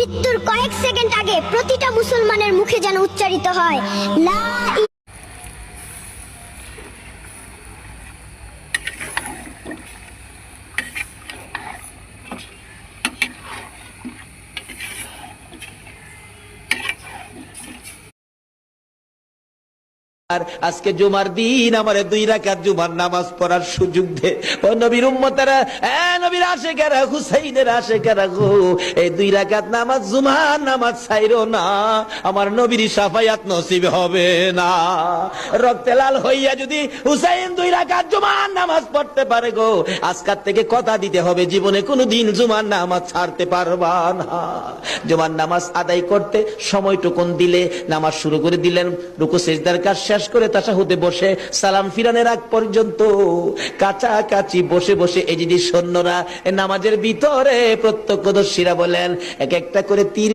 মৃত্যুর কয়েক সেকেন্ড আগে প্রতিটা মুসলমানের মুখে যেন উচ্চারিত হয় লা আর আজকে জুমার দিন আমার 2 রাকাত জুমার নামাজ পড়ার সুযোগ দে। ও নবীর উম্মতেরা, নবীর আশিকেরা, হুসাইনের আশিকেরা গো, এই 2 রাকাত নামাজ জুমার নামাজ ছাইরো না, আমার নবীর শাফায়াত নসিব হবে না। রক্তে লাল হইয়া যদি হুসাইন 2 রাকাত জুমার নামাজ পড়তে পারে গো, আজকাল থেকে কথা দিতে হবে জীবনে কোনোদিন জুমার নামাজ ছাড়তে পারবা না। জুমার নামাজ আদায় করতে সময়টুকুন দিলে নামাজ শুরু করে দিলেন, রুকু সিজদার কাজ শেষ করে তাশাহুদে বসে সালাম ফিরানের আগ পর্যন্ত কাছাকাছি বসে বসে এই যে সৈন্যরা নামাজের ভিতরে প্রত্যক্ষদর্শীরা বলেন এক একটা করে তীর